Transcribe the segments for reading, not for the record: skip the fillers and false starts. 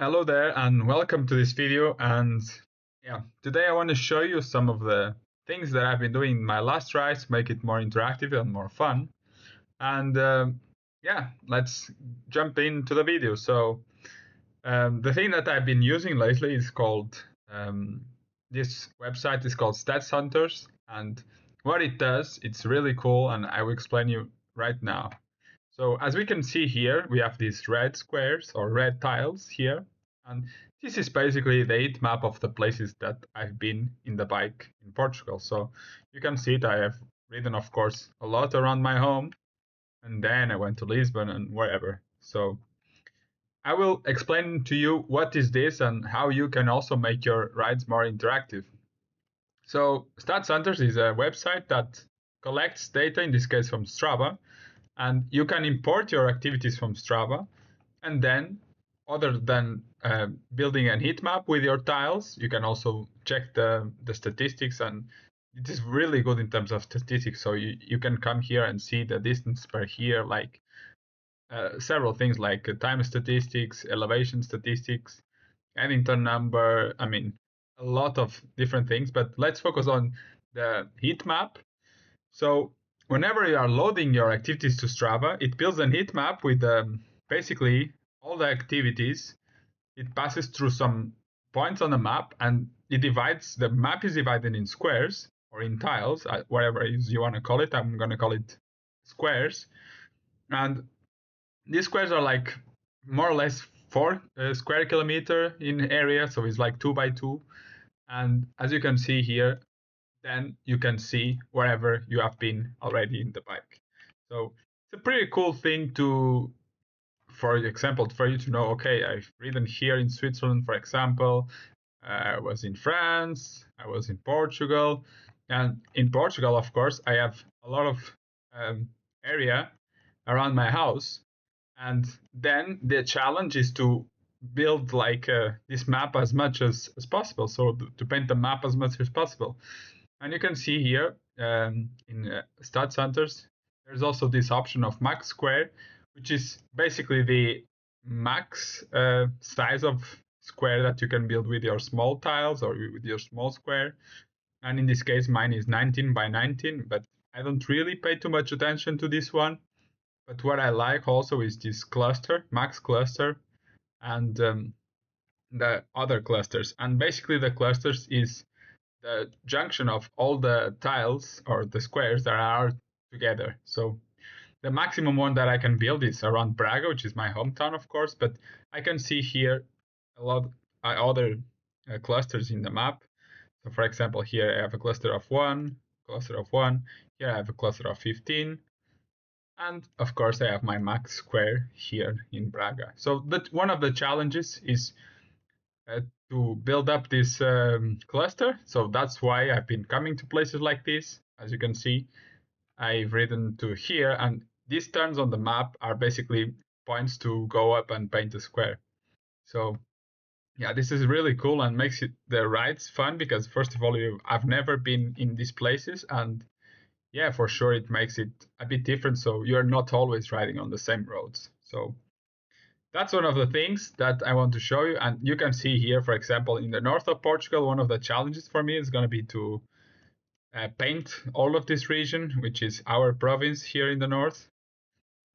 Hello there and welcome to this video. And today I want to show you some of the things that I've been doing in my last rides to make it more interactive and more fun. And let's jump into the video. So the thing that I've been using lately is called this website is called StatsHunters, and what it does, it's really cool, and I will explain you right now. So as we can see here, we have these red squares or red tiles here. And this is basically the heat map of the places that I've been in the bike in Portugal. So you can see it, I have ridden, of course, a lot around my home. And then I went to Lisbon and wherever. So I will explain to you what is this and how you can also make your rides more interactive. So StatsHunters is a website that collects data, in this case from Strava, and you can import your activities from Strava, and then other than building a heat map with your tiles, you can also check the statistics, and it is really good in terms of statistics. So you can come here and see the distance per year, like several things like time statistics, elevation statistics, Eddington number, I mean, a lot of different things, but let's focus on the heat map. So whenever you are loading your activities to Strava, it builds a heat map with basically all the activities. It passes through some points on the map, and the map is divided in squares or in tiles, whatever you want to call it. I'm going to call it squares. And these squares are like more or less 4 square kilometer in area, so it's like 2 by 2. And as you can see here, then you can see wherever you have been already in the bike. So it's a pretty cool thing to, for example, for you to know, okay, I've ridden here in Switzerland, for example, I was in France, I was in Portugal, and in Portugal, of course, I have a lot of area around my house, and then the challenge is to build like this map as much as possible, so to paint the map as much as possible. And you can see here in StatsHunters, there's also this option of max square, which is basically the max size of square that you can build with your small tiles or with your small square. And in this case, mine is 19 by 19, but I don't really pay too much attention to this one. But what I like also is this cluster, max cluster, and the other clusters. And basically the clusters is the junction of all the tiles or the squares that are together. So the maximum one that I can build is around Braga, which is my hometown, of course, but I can see here a lot other clusters in the map. So for example, here I have a cluster of 1, cluster of 1, here I have a cluster of 15, and of course I have my max square here in Braga. So that one of the challenges is to build up this cluster. So that's why I've been coming to places like this. As you can see, I've ridden to here, and these turns on the map are basically points to go up and paint a square. So yeah, this is really cool and makes the rides fun because first of all, I've never been in these places, and yeah, for sure it makes it a bit different. So you're not always riding on the same roads. So that's one of the things that I want to show you. And you can see here, for example, in the north of Portugal, one of the challenges for me is going to be to paint all of this region, which is our province here in the north.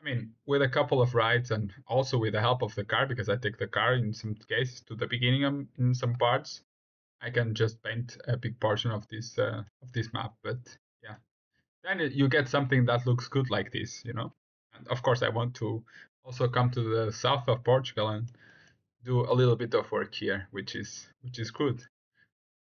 I mean, with a couple of rides and also with the help of the car, because I take the car in some cases to the beginning in some parts, I can just paint a big portion of this map. But yeah, then you get something that looks good like this, you know. And of course, I want to also come to the south of Portugal and do a little bit of work here, which is good.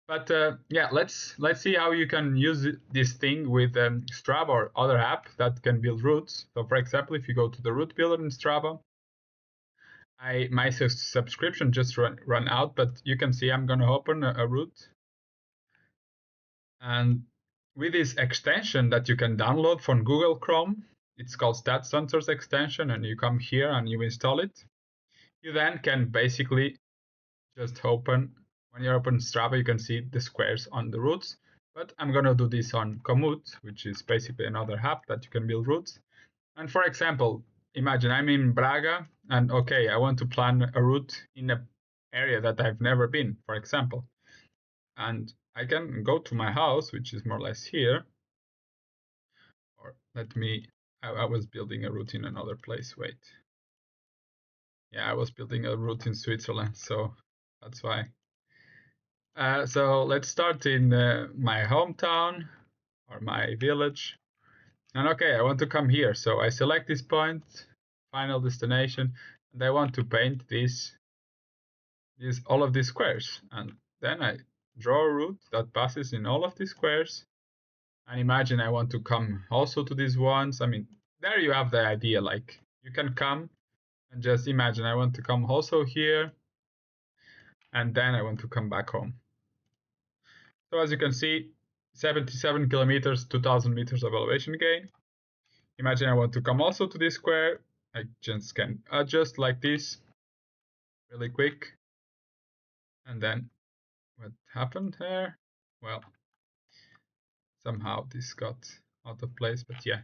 But yeah, let's see how you can use this thing with Strava or other app that can build routes. So for example, if you go to the route builder in Strava, my subscription just run out, but you can see I'm going to open a route. And with this extension that you can download from Google Chrome, it's called StatsHunters extension, and you come here and you install it. You then can basically just open, when you open Strava, you can see the squares on the routes. But I'm going to do this on Komoot, which is basically another app that you can build routes. And for example, imagine I'm in Braga and okay, I want to plan a route in a area that I've never been, for example. And I can go to my house, which is more or less here. Or let me, I was building a route in another place. Wait. Yeah, I was building a route in Switzerland, so that's why. So let's start in my hometown or my village. And okay, I want to come here. So I select this point, final destination, and I want to paint all of these squares. And then I draw a route that passes in all of these squares. And imagine I want to come also to these ones. I mean, there you have the idea. Like you can come and just imagine I want to come also here. And then I want to come back home. So as you can see, 77 kilometers, 2000 meters of elevation gain. Imagine I want to come also to this square. I just can adjust like this really quick. And then what happened there? Well, somehow this got out of place, but yeah.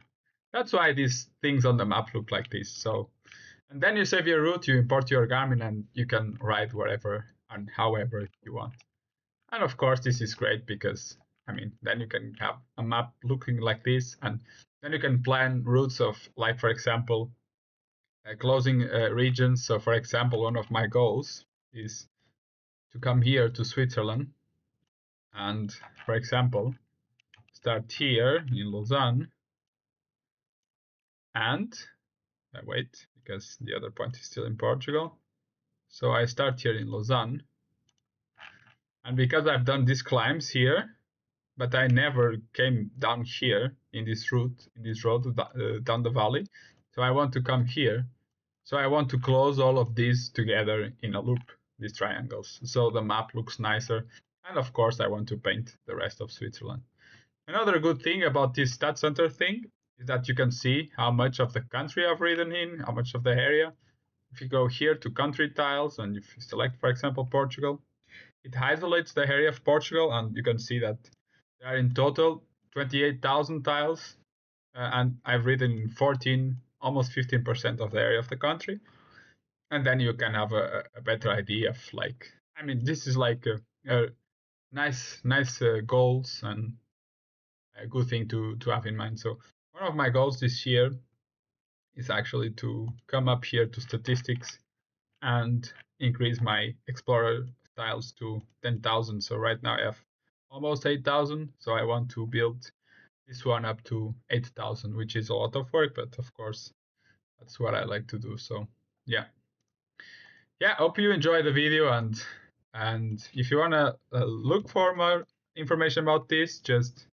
That's why these things on the map look like this. So, and then you save your route, you import your Garmin, and you can ride wherever and however you want. And of course, this is great because, I mean, then you can have a map looking like this, and then you can plan routes of, like, for example, closing regions. So, for example, one of my goals is to come here to Switzerland and, for example, start here in Lausanne and wait, because the other point is still in Portugal. So I start here in Lausanne, and because I've done these climbs here, but I never came down here in this route, in this road down the valley. So I want to come here. So I want to close all of these together in a loop, these triangles, so the map looks nicer. And of course, I want to paint the rest of Switzerland. Another good thing about this StatsHunter thing is that you can see how much of the country I've ridden in, how much of the area. If you go here to country tiles and if you select, for example, Portugal, it isolates the area of Portugal, and you can see that there are in total 28,000 tiles, and I've ridden 14, almost 15% of the area of the country. And then you can have a better idea of like, I mean, this is like a nice goals and a good thing to have in mind. So one of my goals this year is actually to come up here to statistics and increase my explorer tiles to 10,000. So right now I have almost 8,000. So I want to build this one up to 8,000, which is a lot of work, but of course that's what I like to do. So yeah, hope you enjoy the video, and if you wanna look for more information about this, just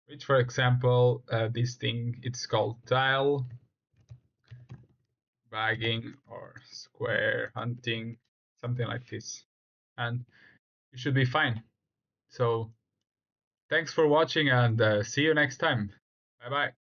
reach, for example, this thing. It's called tile bagging or square hunting, something like this, and you should be fine. So thanks for watching, and see you next time. Bye bye.